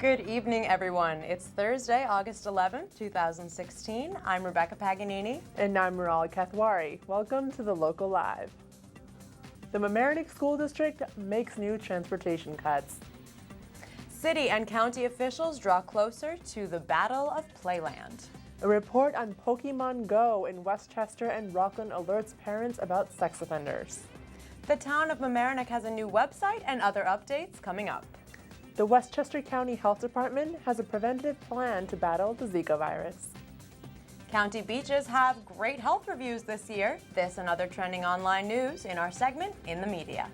Good evening, everyone. It's Thursday, August 11th, 2016. I'm Rebecca Paganini. And I'm Marala Kathwari. Welcome to the Local Live. The Mamaroneck School District makes new transportation cuts. City and county officials draw closer to the Battle of Playland. A report on Pokemon Go in Westchester and Rockland alerts parents about sex offenders. The town of Mamaroneck has a new website and other updates coming up. The Westchester County Health Department has a preventative plan to battle the Zika virus. County beaches have great health reviews this year. This and other trending online news in our segment, In the Media.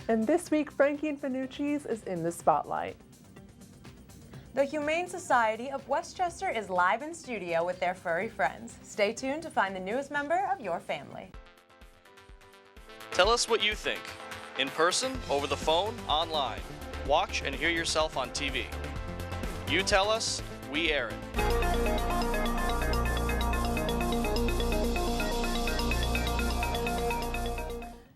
And this week, Frankie and Fanucci's is in the spotlight. The Humane Society of Westchester is live in studio with their furry friends. Stay tuned to find the newest member of your family. Tell us what you think. In person, over the phone, online. Watch and hear yourself on TV. You tell us, we air it.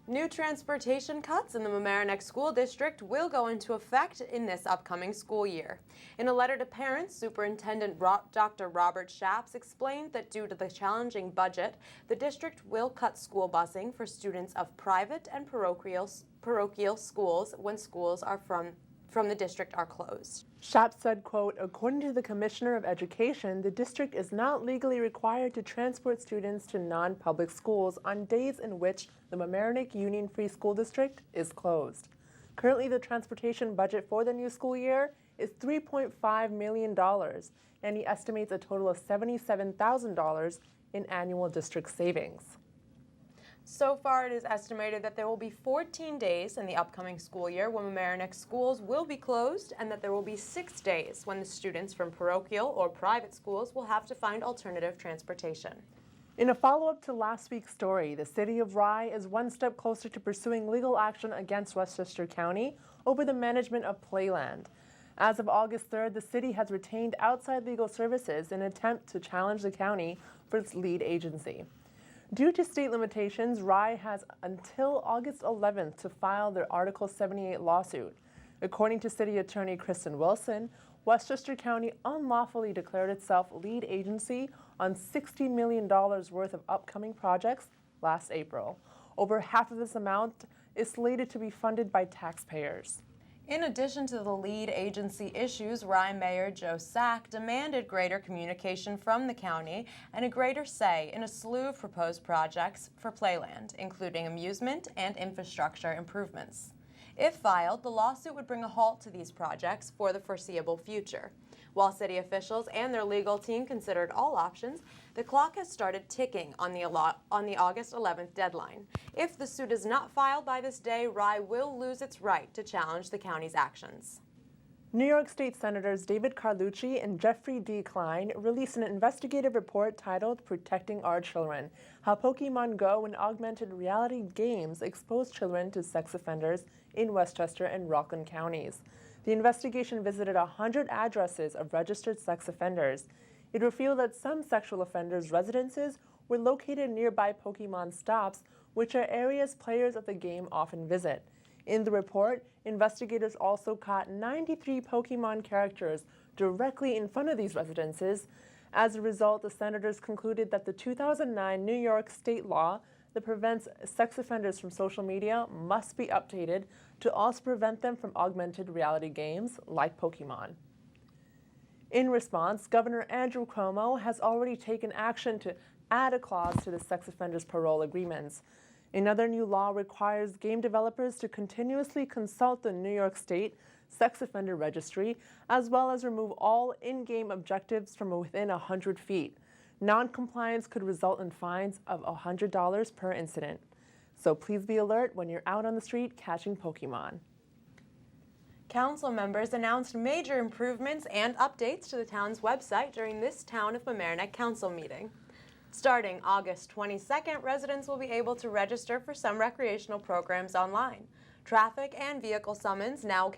New transportation cuts in the Mamaroneck School District will go into effect in this upcoming school year. In a letter to parents, Superintendent Dr. Robert Schaps explained that due to the challenging budget, the district will cut school busing for students of private and parochial schools when schools are from the district are closed. Schaps said, quote, "According to the Commissioner of Education, the district is not legally required to transport students to non-public schools on days in which the Mamaroneck Union Free School District is closed. Currently, the transportation budget for the new school year is $3.5 million, and he estimates a total of $77,000 in annual district savings." So far, it is estimated that there will be 14 days in the upcoming school year when Mamaroneck schools will be closed, and that there will be 6 days when the students from parochial or private schools will have to find alternative transportation. In a follow-up to last week's story, the city of Rye is one step closer to pursuing legal action against Westchester County over the management of Playland. As of August 3rd, the city has retained outside legal services in an attempt to challenge the county for its lead agency. Due to state limitations, Rye has until August 11th to file their Article 78 lawsuit. According to City Attorney Kristen Wilson, Westchester County unlawfully declared itself lead agency on $60 million worth of upcoming projects last April. Over half of this amount is slated to be funded by taxpayers. In addition to the lead agency issues, Rye Mayor Joe Sack demanded greater communication from the county and a greater say in a slew of proposed projects for Playland, including amusement and infrastructure improvements. If filed, the lawsuit would bring a halt to these projects for the foreseeable future. While city officials and their legal team considered all options, the clock has started ticking on the August 11th deadline. If the suit is not filed by this day, Rye will lose its right to challenge the county's actions. New York State Senators David Carlucci and Jeffrey D. Klein released an investigative report titled Protecting Our Children: How Pokemon Go and Augmented Reality Games Expose Children to Sex Offenders in Westchester and Rockland counties. The investigation visited 100 addresses of registered sex offenders. It revealed that some sexual offenders' residences were located nearby Pokemon stops, which are areas players of the game often visit. In the report, investigators also caught 93 Pokemon characters directly in front of these residences. As a result, the senators concluded that the 2009 New York state law that prevents sex offenders from social media must be updated to also prevent them from augmented reality games like Pokemon. In response, Governor Andrew Cuomo has already taken action to add a clause to the sex offenders' parole agreements. Another new law requires game developers to continuously consult the New York State Sex Offender Registry, as well as remove all in-game objectives from within 100 feet. Non-compliance could result in fines of $100 per incident. So please be alert when you're out on the street catching Pokemon. Council members announced major improvements and updates to the town's website during this Town of Mamaroneck Council meeting. Starting August 22nd, residents will be able to register for some recreational programs online. Traffic and vehicle summons now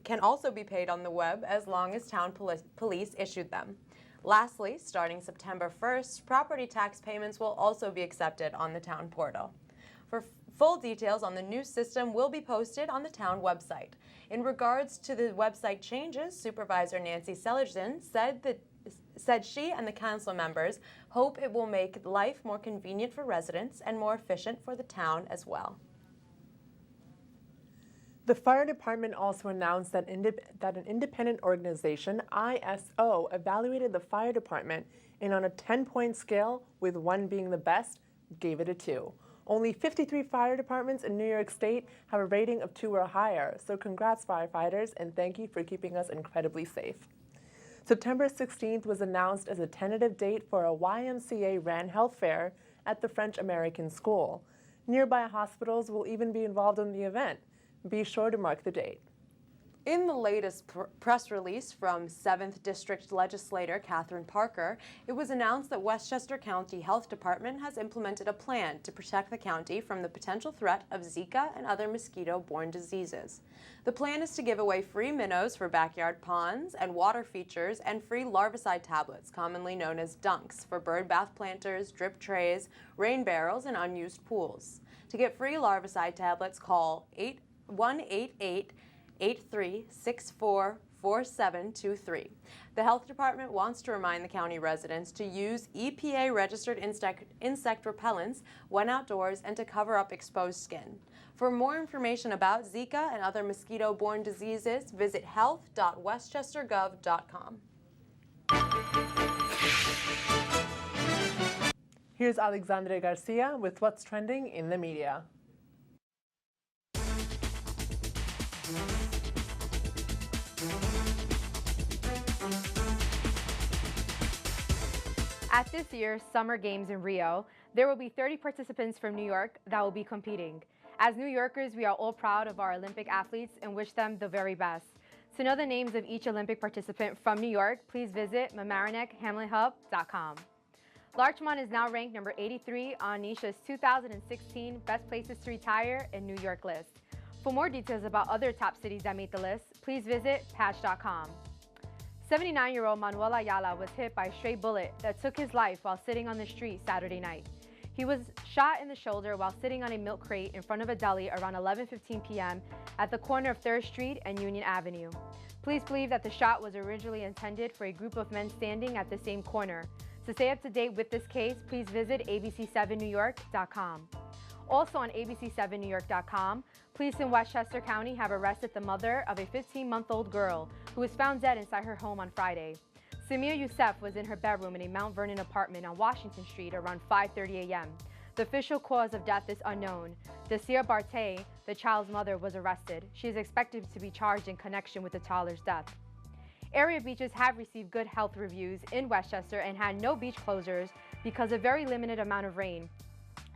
can also be paid on the web as long as town police issued them. Lastly, starting September 1st, property tax payments will also be accepted on the town portal. Full details on the new system will be posted on the town website. In regards to the website changes, Supervisor Nancy Sellerson said she and the council members hope it will make life more convenient for residents and more efficient for the town as well. The fire department also announced that an independent organization, ISO, evaluated the fire department and on a 10-point scale, with 1 being the best, gave it a 2. Only 53 fire departments in New York State have a rating of 2 or higher, so congrats firefighters and thank you for keeping us incredibly safe. September 16th was announced as a tentative date for a YMCA-ran health fair at the French-American School. Nearby hospitals will even be involved in the event. Be sure to mark the date. In the latest press release from 7th District Legislator Catherine Parker, it was announced that Westchester County Health Department has implemented a plan to protect the county from the potential threat of Zika and other mosquito-borne diseases. The plan is to give away free minnows for backyard ponds and water features and free larvicide tablets, commonly known as dunks, for bird bath planters, drip trays, rain barrels, and unused pools. To get free larvicide tablets, call 1-888-8364-4723. The health department wants to remind the county residents to use EPA-registered insect repellents when outdoors and to cover up exposed skin. For more information about Zika and other mosquito-borne diseases, visit health.westchestergov.com. Here's Alexandre Garcia with what's trending in the media. At this year's Summer Games in Rio, there will be 30 participants from New York that will be competing. As New Yorkers, we are all proud of our Olympic athletes and wish them the very best. To know the names of each Olympic participant from New York, please visit mamaronekhamlinhub.com. Larchmont is now ranked number 83 on Nisha's 2016 Best Places to Retire in New York list. For more details about other top cities that made the list, please visit patch.com. 79-year-old Manuel Ayala was hit by a stray bullet that took his life while sitting on the street Saturday night. He was shot in the shoulder while sitting on a milk crate in front of a deli around 11:15 p.m. at the corner of 3rd Street and Union Avenue. Police believe that the shot was originally intended for a group of men standing at the same corner. To stay up to date with this case, please visit abc7newyork.com. Also on abc7newyork.com, police in Westchester County have arrested the mother of a 15-month-old girl who was found dead inside her home on Friday. Samia Youssef was in her bedroom in a Mount Vernon apartment on Washington Street around 5:30 a.m. The official cause of death is unknown. Dacia Bartay, the child's mother, was arrested. She is expected to be charged in connection with the toddler's death. Area beaches have received good health reviews in Westchester and had no beach closures because of very limited amount of rain.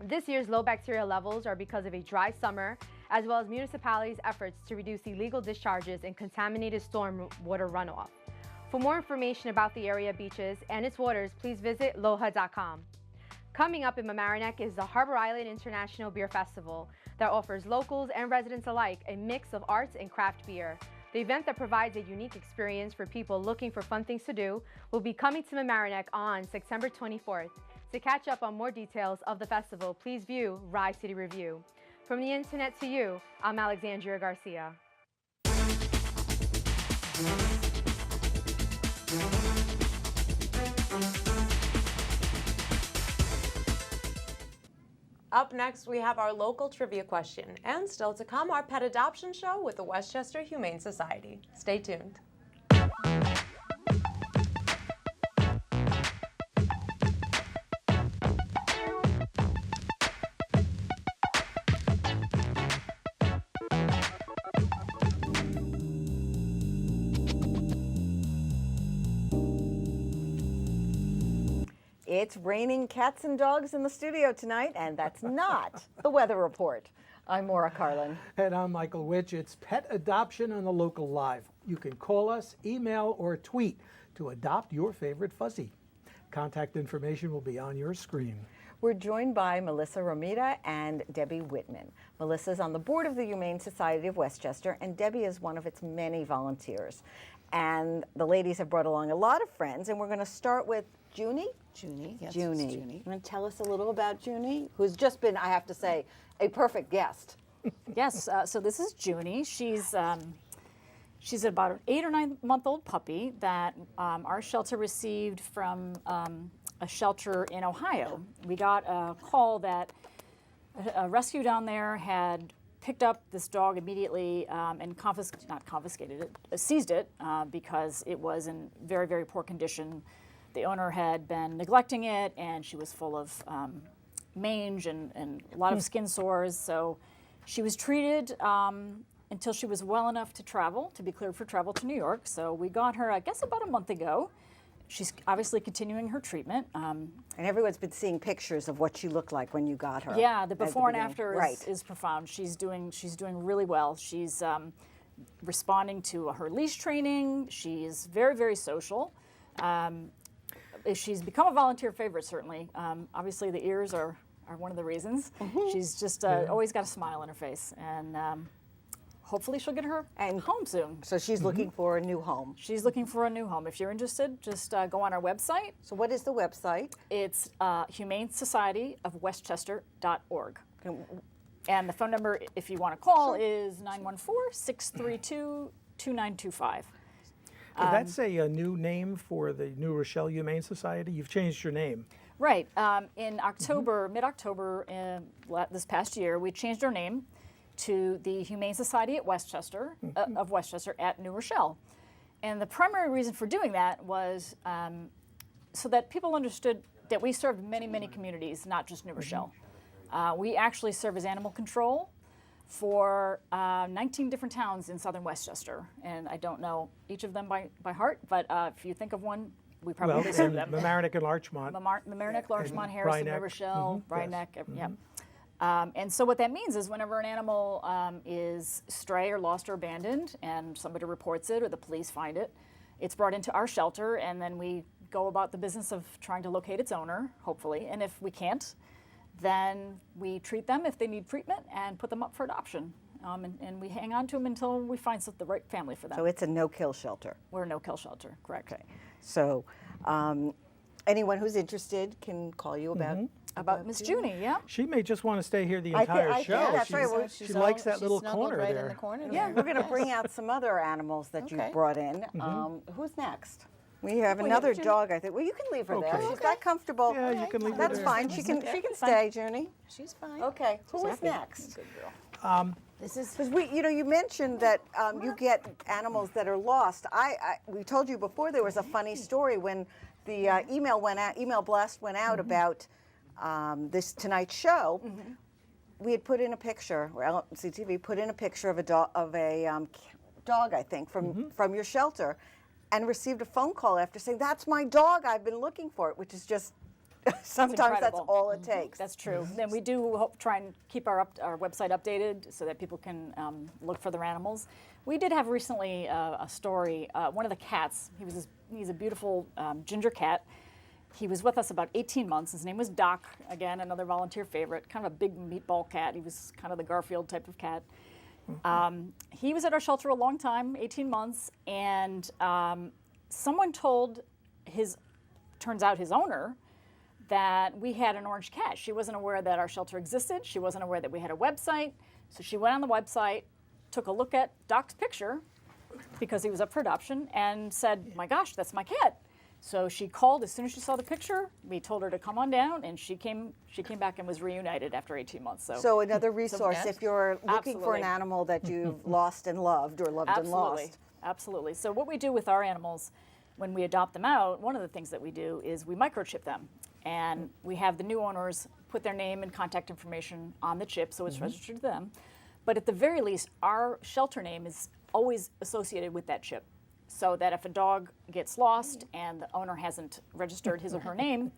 This year's low bacteria levels are because of a dry summer, as well as municipalities' efforts to reduce illegal discharges and contaminated storm water runoff. For more information about the area beaches and its waters, please visit loha.com. Coming up in Mamaroneck is the Harbor Island International Beer Festival that offers locals and residents alike a mix of arts and craft beer. The event that provides a unique experience for people looking for fun things to do will be coming to Mamaroneck on September 24th. To catch up on more details of the festival, please view Rise City Review. From the internet to you, I'm Alexandria Garcia. Up next, we have our local trivia question. And still to come, our pet adoption show with the Westchester Humane Society. Stay tuned. It's raining cats and dogs in the studio tonight, and that's not the weather report. I'm Maura Carlin. And I'm Michael Witch. It's Pet Adoption on the Local Live. You can call us, email, or tweet to adopt your favorite fuzzy. Contact information will be on your screen. We're joined by Melissa Romita and Debbie Whitman. Melissa's on the board of the Humane Society of Westchester, and Debbie is one of its many volunteers. And the ladies have brought along a lot of friends, and we're going to start with Junie. Junie, yes, Junie. it's Junie. You want to tell us a little about Junie, who's just been, I have to say, a perfect guest. Yes, so this is Junie. She's about an 8 or 9 month old puppy that our shelter received from a shelter in Ohio. We got a call that a rescue down there had picked up this dog immediately and seized it because it was in very, very poor condition. The owner had been neglecting it, and she was full of mange and a lot of skin sores. So she was treated until she was well enough to travel, to be cleared for travel to New York. So we got her, I guess, about a month ago. She's obviously continuing her treatment. And everyone's been seeing pictures of what she looked like when you got her. Yeah, the at the before and beginning. after Right. is profound. She's doing really well. She's responding to her leash training. She's very, very social. She's become a volunteer favorite, certainly. Obviously, the ears are one of the reasons. She's just always got a smile on her face, and hopefully she'll get her home soon. So she's looking for a new home. She's looking for a new home. If you're interested, just go on our website. So what is the website? It's humanesocietyofwestchester.org. And the phone number, if you want to call, is 914-632-2925. That's a new name for the New Rochelle Humane Society. You've changed your name. Right. In October, mid-October this past year, we changed our name to the Humane Society at Westchester, of Westchester at New Rochelle. And the primary reason for doing that was so that people understood that we served many, many communities, not just New Rochelle. We actually serve as animal control for 19 different towns in southern Westchester. And I don't know each of them by heart, but if you think of one, we probably serve them. Mamaroneck and Larchmont. Mamaroneck, Larchmont, Harrison, New Rhinebeck. Rochelle, Rhinebeck, yeah. And so what that means is whenever an animal is stray or lost or abandoned and somebody reports it or the police find it, it's brought into our shelter, and then we go about the business of trying to locate its owner, hopefully. And if we can't, then we treat them if they need treatment and put them up for adoption. And we hang on to them until we find the right family for them. So it's a no-kill shelter. We're a no-kill shelter, correct. Okay. So anyone who's interested can call you About Miss Junie, yeah. She may just want to stay here the I entire think show. that's right. Well, She likes that little snuggled corner right there. in the corner Yeah, there. we're going to bring out some other animals that Okay. you brought in. Who's next? We have another dog, I think. Well, you can leave her there. Okay. She's that comfortable. Yeah, you can leave her That's there. fine. She can stay, Junie. She's fine. Okay. Who is next? This is Because you mentioned that you get animals that are lost. We told you before there was a funny story when the email blast went out about this Tonight Show. We had put in a picture, or LMC-TV put in a picture of a dog, I think, from your shelter, and received a phone call after saying, "That's my dog. I've been looking for it," which is just. Sometimes that's incredible. all it takes. That's true. And we do try and keep our website updated so that people can look for their animals. We did have recently a story. One of the cats, he's a beautiful ginger cat. He was with us about 18 months. His name was Doc, again, another volunteer favorite, kind of a big meatball cat. He was kind of the Garfield type of cat. He was at our shelter a long time, 18 months, and someone told turns out his owner, that we had an orange cat. She wasn't aware that our shelter existed. She wasn't aware that we had a website. So she went on the website, took a look at Doc's picture, because he was up for adoption, and said, "My gosh, that's my cat." So she called as soon as she saw the picture. We told her to come on down, and she came back and was reunited after 18 months. So another resource if you're looking for an Absolutely. animal that you've lost and loved, or loved and lost. Absolutely. So what we do with our animals when we adopt them out, one of the things that we do is we microchip them. And we have the new owners put their name and contact information on the chip so it's registered to them. But at the very least, our shelter name is always associated with that chip. So that if a dog gets lost and the owner hasn't registered his or her name,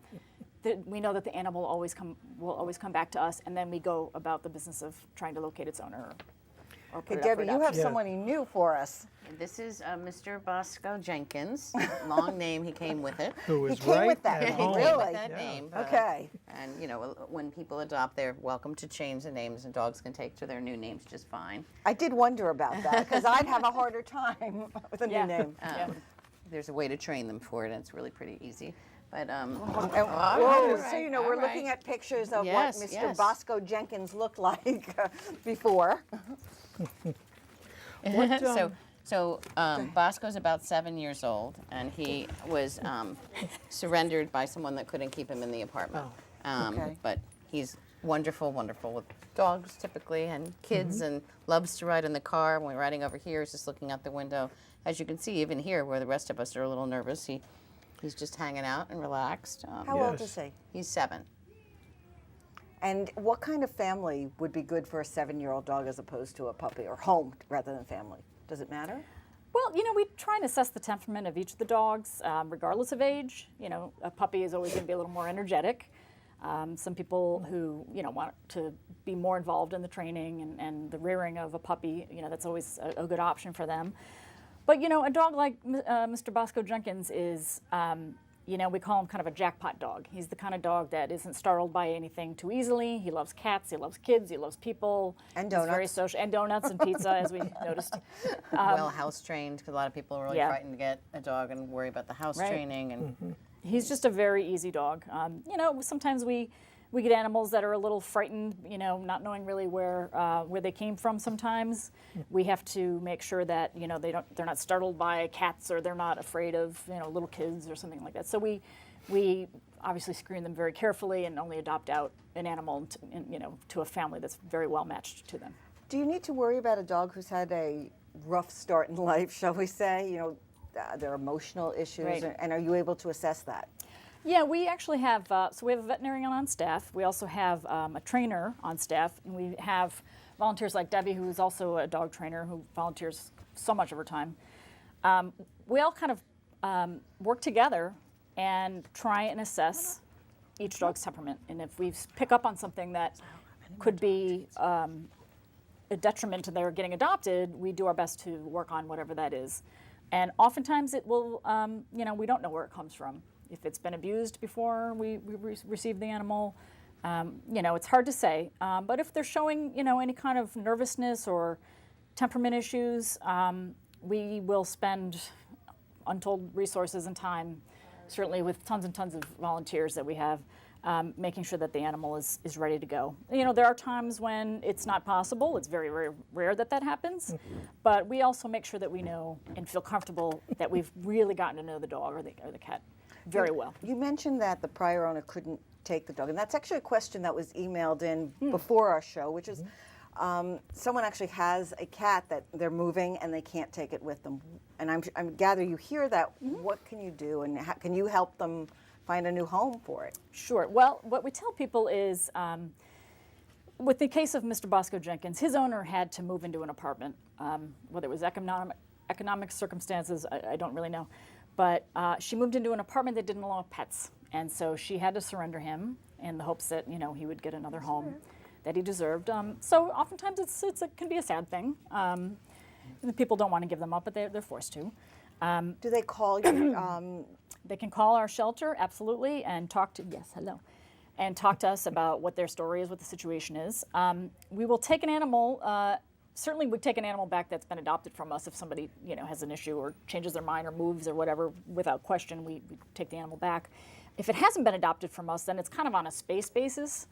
we know that the animal will always come back to us, and then we go about the business of trying to locate its owner or Okay, put it up for Debbie, you have adoption. someone new for us. This is Mr. Bosco Jenkins. Long name, he came with it. Who He is came right with that at name, home. really? With that name. Okay. And you know, when people adopt, they're welcome to change the names, and dogs can take to their new names just fine. I did wonder about that because I'd have a harder time with a new name. There's a way to train them for it, and it's really pretty easy. But Whoa, so you know, we're all looking right. at pictures of Yes, what Mr. yes. Bosco Jenkins looked like before. So Bosco's about 7 years old, and he was surrendered by someone that couldn't keep him in the apartment. Okay. But he's wonderful, wonderful with dogs typically, and kids, and loves to ride in the car. When we're riding over here, he's just looking out the window. As you can see, even here, where the rest of us are a little nervous, he's just hanging out and relaxed. How old is he? He's 7. And what kind of family would be good for a 7-year-old dog as opposed to a puppy, or home rather than family? Does it matter? Well, you know, we try and assess the temperament of each of the dogs, regardless of age. You know, a puppy is always going to be a little more energetic. Some people who, you know, want to be more involved in the training and the rearing of a puppy, you know, that's always a good option for them. But, you know, a dog like Mr. Bosco Jenkins is, you know, we call him kind of a jackpot dog. He's the kind of dog that isn't startled by anything too easily. He loves cats, he loves kids, he loves people. And He's very donuts. social, and donuts and pizza, as we noticed. Well house trained, because a lot of people are really Yeah. frightened to get a dog and worry about the house Right. training. And He's just a very easy dog. You know, sometimes we get animals that are a little frightened, you know, not knowing really where they came from sometimes. We have to make sure that, you know, they're not startled by cats, or they're not afraid of, you know, little kids or something like that. So we obviously screen them very carefully and only adopt out an animal you know, to a family that's very well matched to them. Do you need to worry about a dog who's had a rough start in life, shall we say? You know, their emotional issues, Right. and are you able to assess that? Yeah, we actually have, so we have a veterinarian on staff. We also have a trainer on staff, and we have volunteers like Debbie, who is also a dog trainer, who volunteers so much of her time. We all kind of work together and try and assess each dog's temperament. And if we pick up on something that could be a detriment to their getting adopted, we do our best to work on whatever that is. And oftentimes it will, you know, we don't know where it comes from. If it's been abused before we receive the animal, you know, it's hard to say. But if they're showing, you know, any kind of nervousness or temperament issues, we will spend untold resources and time, certainly with tons and tons of volunteers that we have, making sure that the animal is ready to go. You know, there are times when it's not possible. It's very, very rare that that happens. But we also make sure that we know and feel comfortable that we've really gotten to know the dog or the cat very well. You mentioned that the prior owner couldn't take the dog, and that's actually a question that was emailed in before our show, which is someone actually has a cat that they're moving and they can't take it with them. And I gather you hear that. What can you do, and how, can you help them find a new home for it? Sure. Well, what we tell people is, with the case of Mr. Bosco Jenkins, his owner had to move into an apartment. Whether it was economic circumstances, I don't really know. But she moved into an apartment that didn't allow pets. And so she had to surrender him in the hopes that, you know, he would get another home that he deserved. So oftentimes it can be a sad thing. The people don't want to give them up, but they're forced to. Do they call you? They can call our shelter, absolutely, and talk to, yes, hello, and talk to us about what their story is, what the situation is. We will take an animal, certainly we take an animal back that's been adopted from us if somebody, you know, has an issue or changes their mind or moves or whatever. Without question, we take the animal back. If it hasn't been adopted from us, then it's kind of on a space basis,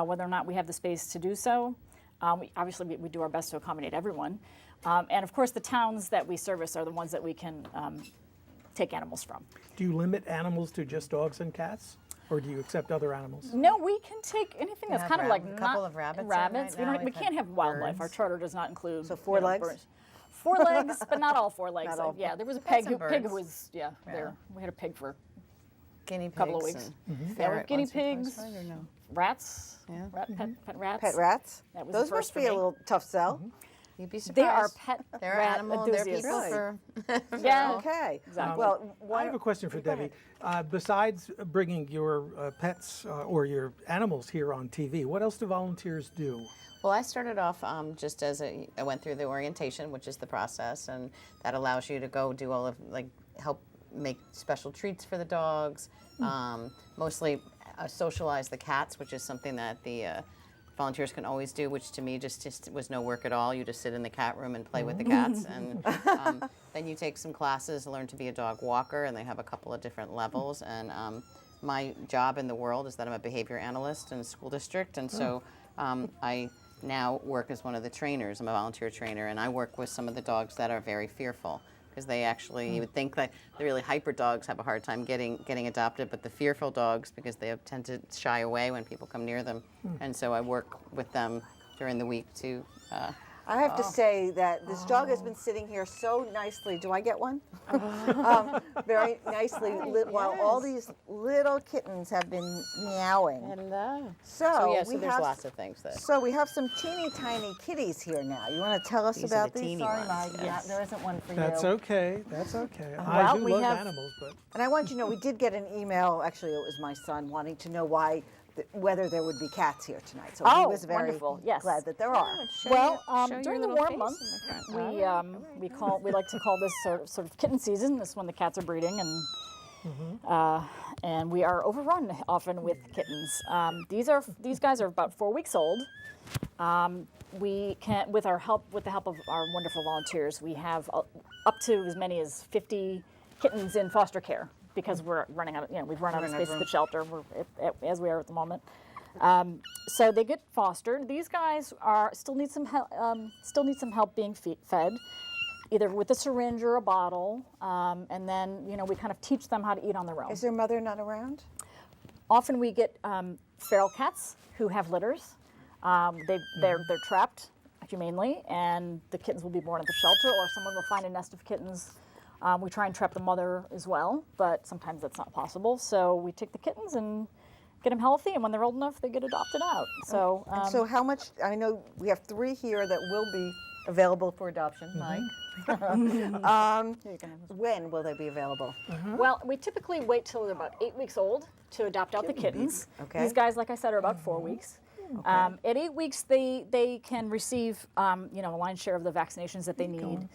whether or not we have the space to do so. Obviously, we do our best to accommodate everyone. And of course, the towns that we service are the ones that we can take animals from. Do you limit animals to just dogs and cats, or do you accept other animals? No, we can take anything that's have kind of like a couple of rabbits in right We now. we We've can't had have wildlife. birds. Our charter does not include. So 4 legs? birds. 4 legs, but not all 4 legs. Not all. Yeah, there was a We've had pig. some Pig birds. was there. We had a pig for Guinea pigs. couple of weeks. and Yeah, we have ferret guinea once or twice, pigs, right, or no? rats, Yeah. pet rats. Pet rats? That was Those the first must be for a me. little tough sell. You'd be surprised. They are pet They're rat animal. They're enthusiasts. people Really? for. Yeah. Okay. Exactly. Well, I have a question for Debbie. Besides bringing your pets or your animals here on TV, what else do volunteers do? Well, I started off just as I went through the orientation, which is the process, and that allows you to go do all of, like, help make special treats for the dogs, mostly socialize the cats, which is something that the volunteers can always do, which to me just was no work at all. You just sit in the cat room and play with the cats, and then you take some classes, learn to be a dog walker, and they have a couple of different levels. And my job in the world is that I'm a behavior analyst in a school district, and so I now work as one of the trainers. I'm a volunteer trainer, and I work with some of the dogs that are very fearful, because they actually, you would think that the really hyper dogs have a hard time getting adopted, but the fearful dogs, because they tend to shy away when people come near them, and so I work with them during the week to. I have to say that this dog has been sitting here so nicely. Do I get one? Very nicely, while all these little kittens have been meowing. Hello. So, yes, we there's have, lots of things that. So we have some teeny tiny kitties here now. You want to tell us These are about the these? teeny Sorry, ones, Mike. yes. Yeah, there isn't one for That's you. okay. That's okay. Well, I do we love have- animals, but And I want you to know we did get an email. Actually, it was my son wanting to know whether there would be cats here tonight. So he Oh, was very wonderful. Yes. glad that there are. Well, show during your the little warm face months, in the front. we like to call this sort of kitten season. This is when the cats are breeding, and we are overrun often with kittens. These guys are about 4 weeks old. We can, with the help of our wonderful volunteers, we have up to as many as 50 kittens in foster care, because we're running out of, we've run out of space at the shelter, as we are at the moment. So they get fostered. These guys still need some help being fed, either with a syringe or a bottle, and then we kind of teach them how to eat on their own. Is their mother not around? Often we get feral cats who have litters. They're trapped humanely, and the kittens will be born at the shelter, or someone will find a nest of kittens. We try and trap the mother as well, but sometimes that's not possible. So we take the kittens and get them healthy, and when they're old enough, they get adopted out. So, And so how much, I know we have 3 here that will be available for adoption, Mike. When will they be available? well, we typically wait till they're about 8 weeks old to adopt out the kittens. Okay. These guys, like I said, are about 4 weeks. At 8 weeks, they can receive a lion's share of the vaccinations that they need.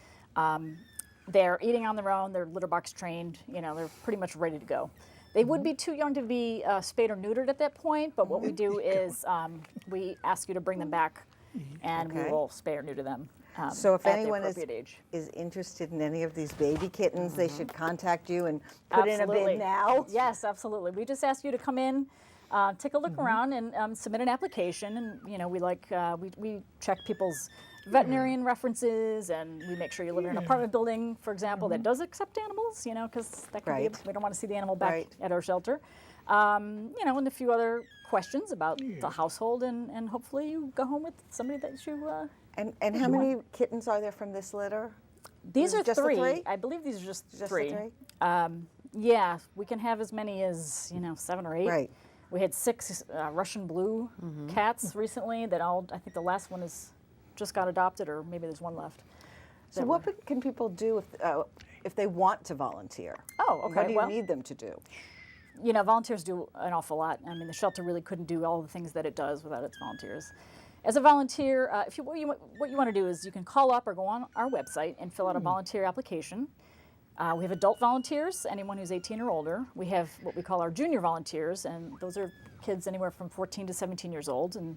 They're eating on their own. They're litter box trained. They're pretty much ready to go. They would be too young to be spayed or neutered at that point, but what we do is we ask you to bring them back, and we will spay or neuter them So if at the anyone appropriate age. is interested in any of these baby kittens, they should contact you and put in a Absolutely. bid now. Yes, absolutely. We just ask you to come in, take a look around, and submit an application. And we check people's veterinarian references, and we make sure you live in an apartment building, for example, that does accept animals. Because that can Right. be, we don't want to see the animal back Right. at our shelter. And a few other questions about the household, and hopefully you go home with somebody that you. And how many kittens are there from this litter? These Is it are just the 3. 3? I believe these are just the 3. 3? Yeah, we can have as many as 7 or 8. Right. We had 6 Russian blue cats recently. I think the last one just got adopted, or maybe there's one left. So what can people do if they want to volunteer? Oh, okay. What do you well, need them to do? volunteers do an awful lot. I mean, the shelter really couldn't do all the things that it does without its volunteers. As a volunteer, what you want to do is you can call up or go on our website and fill out a volunteer application. We have adult volunteers, anyone who's 18 or older. We have what we call our junior volunteers, and those are kids anywhere from 14 to 17 years old, and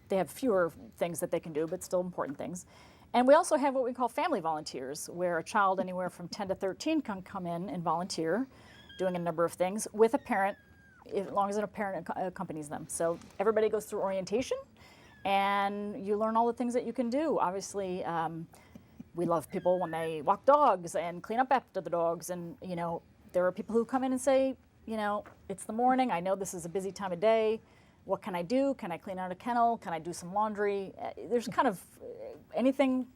they have fewer things that they can do, but still important things. And we also have what we call family volunteers, where a child anywhere from 10 to 13 can come in and volunteer, doing a number of things with a parent, as long as a parent accompanies them. So everybody goes through orientation, and you learn all the things that you can do. Obviously, we love people when they walk dogs and clean up after the dogs. And, there are people who come in and say, it's the morning. I know this is a busy time of day. What can I do? Can I clean out a kennel? Can I do some laundry? There's kind of anything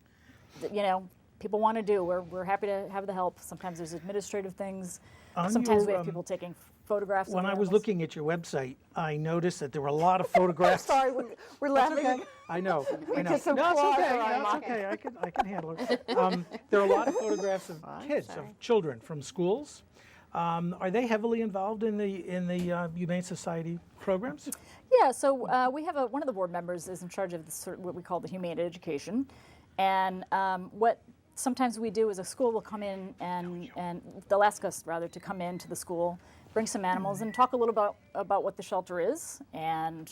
that, people want to do. We're happy to have the help. Sometimes there's administrative things. On Sometimes we your, have people taking photographs. When of I was animals. looking at your website, I noticed that there were a lot of photographs. Sorry, we're laughing. Okay. I know. get some No, it's claws okay. around That's my- okay. I can handle it. There are a lot of photographs of kids, of children from schools. Are they heavily involved in the Humane Society programs? Yeah, so we have one of the board members is in charge of what we call the Humane Education, and what sometimes we do is a school will come in and they'll ask us rather to come into the school, bring some animals, and talk a little about what the shelter is, and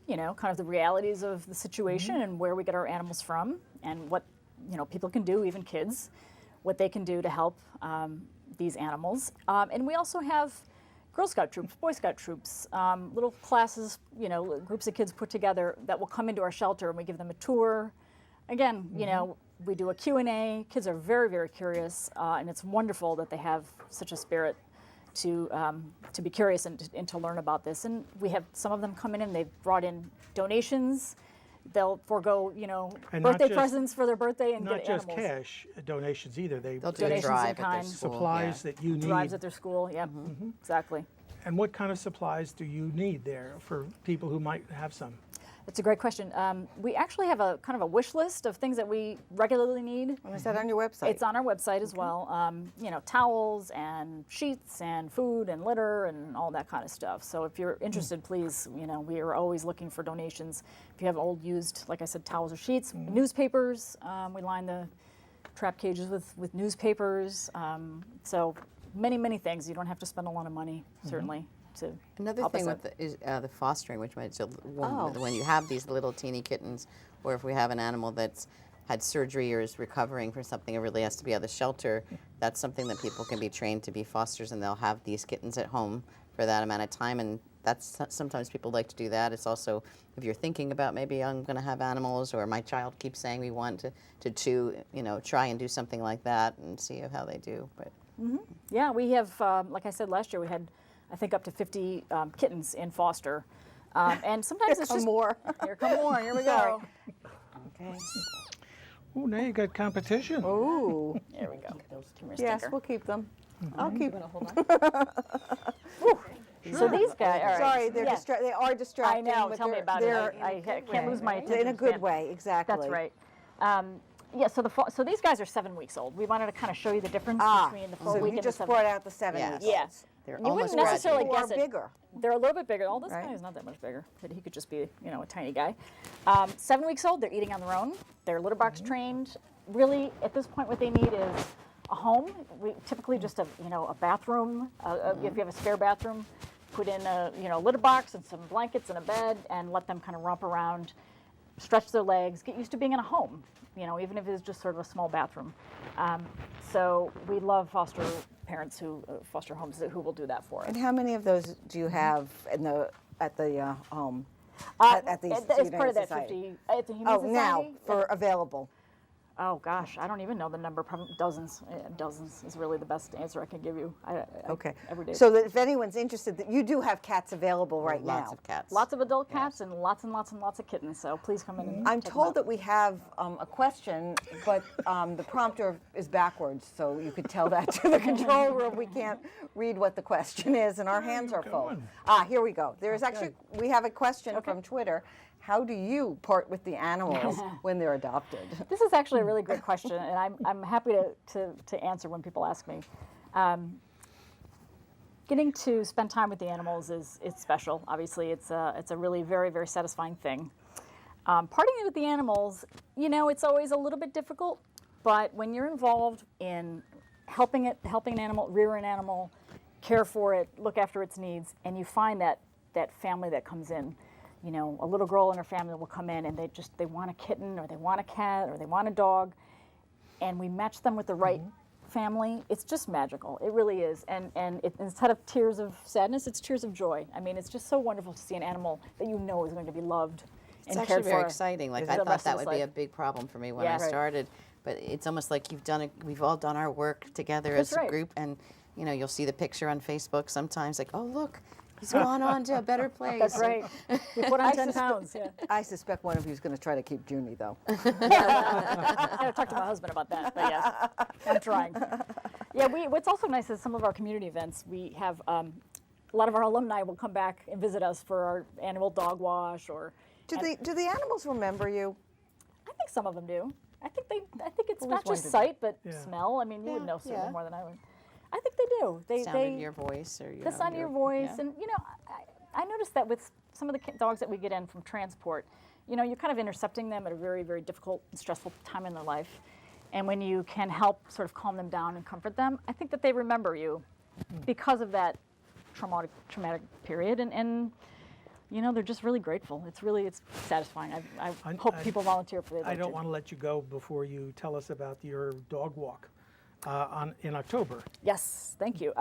kind of the realities of the situation and where we get our animals from, and what people can do, even kids, what they can do to help these animals. And we also have Girl Scout troops, Boy Scout troops, little classes, groups of kids put together that will come into our shelter, and we give them a tour. Again, we do a Q&A. Kids are very, very curious, and it's wonderful that they have such a spirit to be curious and to learn about this. And we have some of them come in and they've brought in donations. They'll forego, And not birthday just- presents for their birthday and Not get just animals. cash donations either. They'll They'll do a Donations in drive at their kind. school. supplies yeah. that you need. Drives at their school, yeah, exactly. And what kind of supplies do you need there for people who might have some? That's a great question. We actually have a kind of a wish list of things that we regularly need. Is that on your website? It's on our website as well. Towels and sheets and food and litter and all that kind of stuff. So if you're interested, please, we are always looking for donations. If you have old used, like I said, towels or sheets, newspapers, we line the trap cages with newspapers. So many things. You don't have to spend a lot of money, certainly. To Another help us thing out. is the fostering, which might when you have these little teeny kittens, or if we have an animal that's had surgery or is recovering from something and really has to be out of the shelter, that's something that people can be trained to be fosters, and they'll have these kittens at home for that amount of time. And that's sometimes people like to do that. It's also if you're thinking about maybe I'm going to have animals, or my child keeps saying we want to try and do something like that and see how they do. But Yeah, we have, like I said last year, we had, I think, up to 50 kittens in foster. And sometimes it's just more. Here come more. Here we go. Okay. Oh, now you got competition. Ooh. There we go. Come here, Yes, Stinker. we'll keep them. I'll keep them. So these guys, all right. Sorry, they're Yeah. they are distracting. I know. but Tell me they're- about they're it. I can't lose my attention in a good span. way, exactly. That's right. Yeah. So these guys are 7 weeks old. We wanted to kind of show you the difference between the 4 So week you and just the 7 brought out the 7 Yes. weeks. Yes. they're You almost wouldn't necessarily Or guess it. bigger. They're a little bit bigger. Oh, this Right. guy is not that much bigger, but he could just be, a tiny guy. 7 weeks old. They're eating on their own. They're litter box trained. Really, at this point, what they need is a home. We typically just a bathroom. If you have a spare bathroom, put in a litter box and some blankets and a bed, and let them kind of romp around, stretch their legs, get used to being in a home. Even if it's just sort of a small bathroom. So we love foster parents foster homes who will do that for us. And how many of those do you have at the home? At the It's Humane part of that Society? 50. At the Humane Oh, now Society? for available. Oh gosh, I don't even know the number. Probably dozens. Dozens is really the best answer I can give you. Okay. Every day. So that if anyone's interested, that you do have cats available right now. lots of cats. Lots of adult cats and lots and lots of kittens. So please come in. And I'm check them told out. that we have a question, but the prompter is backwards, so you could tell that to the control room. We can't read what the question is, and our hands are full. going? Here we go. There is actually, we have a question from Twitter. How do you part with the animals when they're adopted? This is actually a really great question, and I'm happy to answer when people ask me. Getting to spend time with the animals it's special. Obviously, it's a really very, very satisfying thing. Parting with the animals, it's always a little bit difficult, but when you're involved in helping an animal, rear an animal, care for it, look after its needs, and you find that family that comes in. A little girl and her family will come in and they want a kitten, or they want a cat, or they want a dog, and we match them with the right family. It's just magical. It really is. And instead of tears of sadness, it's tears of joy. I mean, it's just so wonderful to see an animal that is going to be loved It's and actually cared very for. exciting. Like for I the thought rest that of his would be a life. big problem for me when Yeah. I Right. started. But it's almost like we've all done our work together That's as a right. group, and you'll see the picture on Facebook sometimes, like, oh look, he's gone on to a better place. That's right. We put on 10 pounds. Yeah. I suspect one of you is going to try to keep Junie, though. I got to talk to my husband about that, but yes, I'm trying. Yeah, what's also nice is some of our community events, we have a lot of our alumni will come back and visit us for our annual dog wash. Or Do the animals remember you? I think some of them do. I think it's Always not just wondered sight, but Yeah. smell. I mean, you would Yeah, know certainly yeah. more than I would. I think they do. Sound of your voice, or the sound of your voice, yeah. and I noticed that with some of the dogs that we get in from transport, you're kind of intercepting them at a very, very difficult and stressful time in their life, and when you can help sort of calm them down and comfort them, I think that they remember you because of that traumatic period, and they're just really grateful. It's satisfying. I hope people volunteer for it. I don't want to let you go before you tell us about your dog walk in October. Yes, thank you.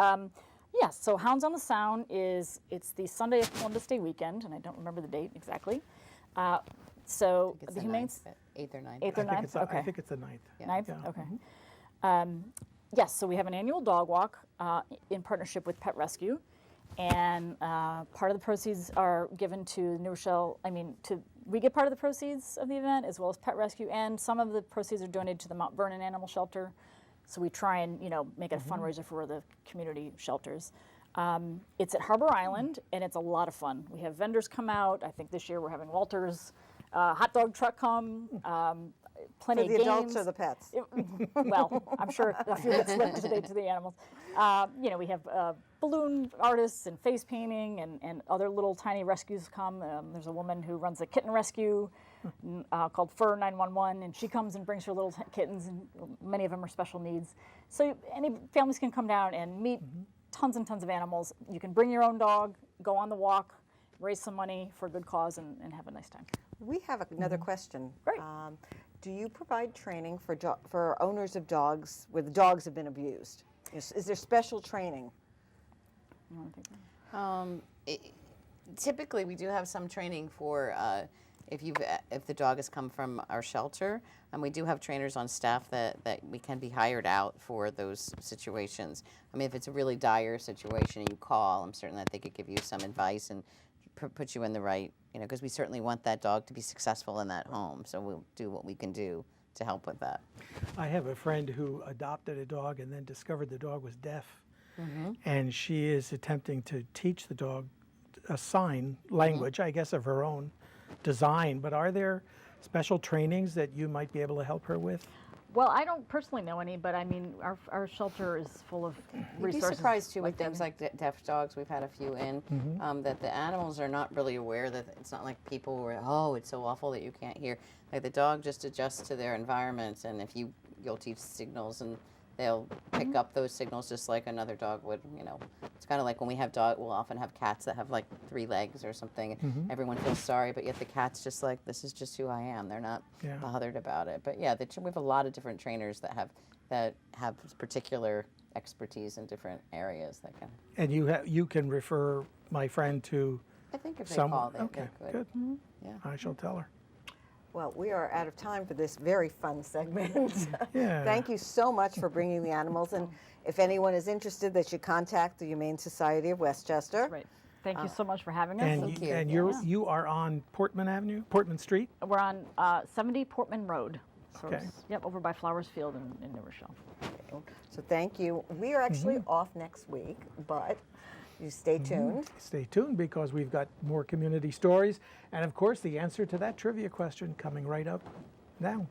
Yes, so Hounds on the Sound it's the Sunday of Columbus Day weekend, and I don't remember the date exactly. So It's the the Humane 8th or 9th. 8th or 9th? Okay. I think it's the 9th. Yeah. 9th? Yeah. Okay. Yes, so we have an annual dog walk in partnership with Pet Rescue, and part of the proceeds are given to New Rochelle. We get part of the proceeds of the event as well as Pet Rescue, and some of the proceeds are donated to the Mount Vernon Animal Shelter. So we try and make it a fundraiser for the community shelters. It's at Harbor Island, and it's a lot of fun. We have vendors come out. I think this year we're having Walter's hot dog truck come. Plenty For the of games. adults or the pets? Well, I'm sure a few get slipped to the animals. We have balloon artists and face painting, and other little tiny rescues come. There's a woman who runs a kitten rescue called Fur 911, and she comes and brings her little kittens, and many of them are special needs. So any families can come down and meet tons and tons of animals. You can bring your own dog, go on the walk, raise some money for a good cause, and have a nice time. We have another question. Great. Do you provide training for owners of dogs where the dogs have been abused? Is there special training? You want to take that? Typically, we do have some training for if the dog has come from our shelter, and we do have trainers on staff that we can be hired out for those situations. If it's a really dire situation and you call, I'm certain that they could give you some advice and put you in the right, because we certainly want that dog to be successful in that home. So we'll do what we can do to help with that. I have a friend who adopted a dog and then discovered the dog was deaf. And she is attempting to teach the dog a sign language, I guess of her own design. But are there special trainings that you might be able to help her with? Well, I don't personally know any, but our shelter is full of resources. You'd be surprised too with that. things like deaf dogs. We've had a few in that the animals are not really aware that it's not like people who are, it's so awful that you can't hear. Like the dog just adjusts to their environment, and if you'll teach signals, and they'll pick up those signals just like another dog would. It's kind of like when we have we'll often have cats that have like 3 legs or something. Everyone feels sorry, but yet the cat's just like, this is just who I am. They're not bothered about it. But yeah, we have a lot of different trainers that have particular expertise in different areas that can. And you can refer my friend to I think if they someone. call, they Okay, could. good. Yeah. I shall tell her. Well, we are out of time for this very fun segment. Yeah. Thank you so much for bringing the animals. And if anyone is interested, they should contact the Humane Society of Westchester. Great. Thank you so much for having us. And you are on Portman Street? We're on 70 Portman Road. So Okay. over by Flowers Field in New Rochelle. So thank you. We are actually off next week, but you stay tuned. Stay tuned because we've got more community stories. And of course, the answer to that trivia question coming right up now.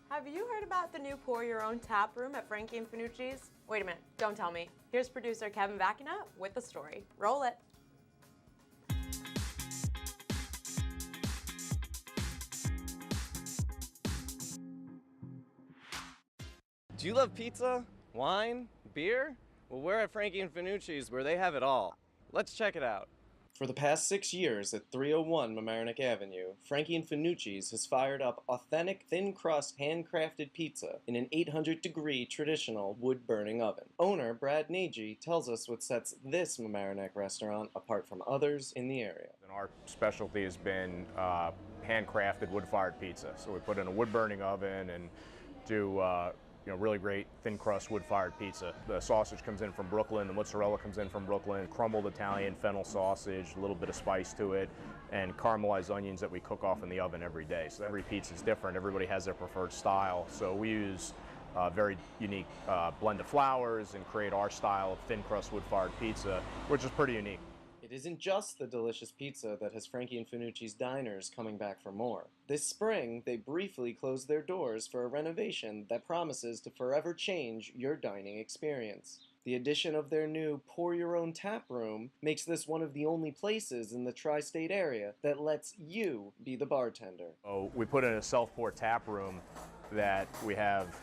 Have you heard about the new Pour Your Own tap room at Frankie and Finucci's? Wait a minute, don't tell me. Here's producer Kevin Vacina with the story. Roll it. Do you love pizza, wine, beer? Well, we're at Frankie and Finucci's where they have it all. Let's check it out. For the past 6 years at 301 Mamaroneck Avenue, Frankie and Finucci's has fired up authentic thin-crust handcrafted pizza in an 800-degree traditional wood-burning oven. Owner Brad Nagy tells us what sets this Mamaroneck restaurant apart from others in the area. And our specialty has been handcrafted wood-fired pizza. So we put in a wood-burning oven and do really great thin crust wood-fired pizza. The sausage comes in from Brooklyn, the mozzarella comes in from Brooklyn, crumbled Italian fennel sausage, a little bit of spice to it, and caramelized onions that we cook off in the oven every day. So every pizza is different. Everybody has their preferred style. So we use a very unique blend of flours and create our style of thin crust wood-fired pizza, which is pretty unique. It isn't just the delicious pizza that has Frankie and Finucci's diners coming back for more. This spring, they briefly closed their doors for a renovation that promises to forever change your dining experience. The addition of their new pour-your-own tap room makes this one of the only places in the tri-state area that lets you be the bartender. So we put in a self-pour tap room that we have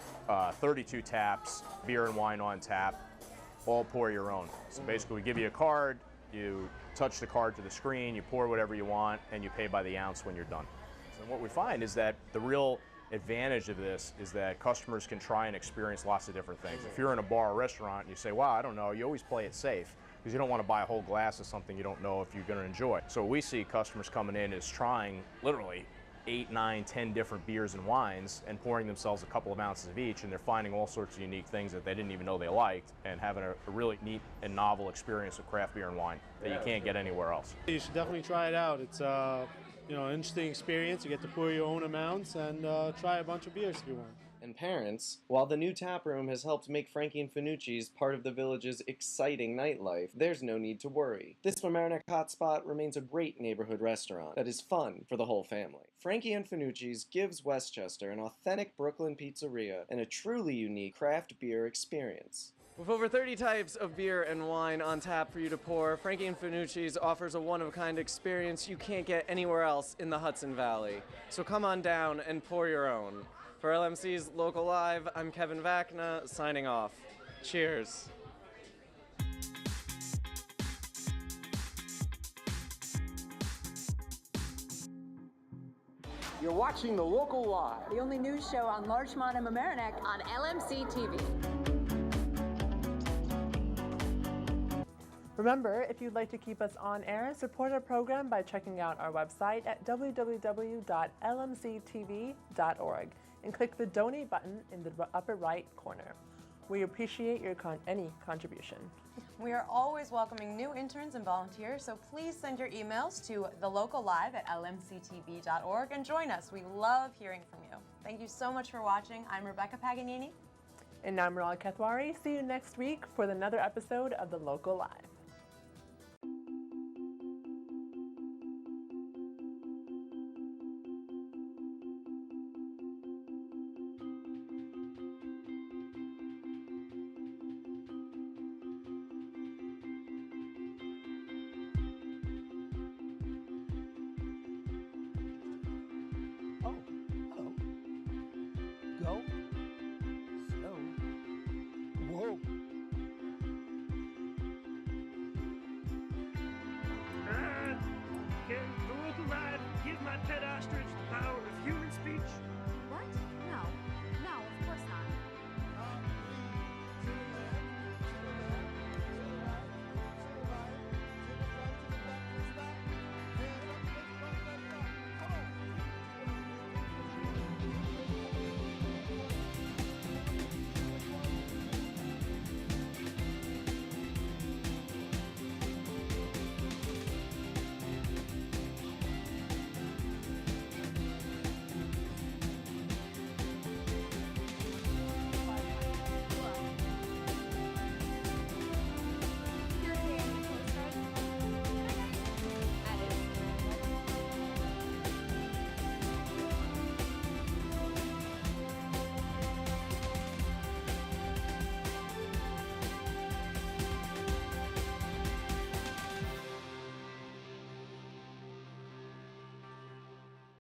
32 taps, beer and wine on tap, all pour your own. So basically we give you a card, you touch the card to the screen, you pour whatever you want, and you pay by the ounce when you're done. So what we find is that the real advantage of this is that customers can try and experience lots of different things. If you're in a bar or restaurant and you say, wow, I don't know, you always play it safe because you don't want to buy a whole glass of something you don't know if you're going to enjoy. So we see customers coming in is trying literally 8, 9, 10 different beers and wines and pouring themselves a couple of ounces of each, and they're finding all sorts of unique things that they didn't even know they liked and having a really neat and novel experience with craft beer and wine that you can't get anywhere else. You should definitely try it out. It's an interesting experience. You get to pour your own amounts and try a bunch of beers if you want. And parents, while the new tap room has helped make Frankie and Finucci's part of the village's exciting nightlife, there's no need to worry. This Mamaroneck hotspot remains a great neighborhood restaurant that is fun for the whole family. Frankie and Finucci's gives Westchester an authentic Brooklyn pizzeria and a truly unique craft beer experience. With over 30 types of beer and wine on tap for you to pour, Frankie and Finucci's offers a one-of-a-kind experience you can't get anywhere else in the Hudson Valley. So come on down and pour your own. For LMC's Local Live, I'm Kevin Vacna, signing off. Cheers. You're watching The Local Live, the only news show on Larchmont and Mamaroneck on LMC-TV. Remember, if you'd like to keep us on air, support our program by checking out our website at www.lmctv.org and click the donate button in the upper right corner. We appreciate your any contribution. We are always welcoming new interns and volunteers, so please send your emails to thelocallive@lmctv.org and join us. We love hearing from you. Thank you so much for watching. I'm Rebecca Paganini. And I'm Ral Kethwari. See you next week for another episode of The Local Live. Go slow. Whoa. The local live, here's my pet ostrich.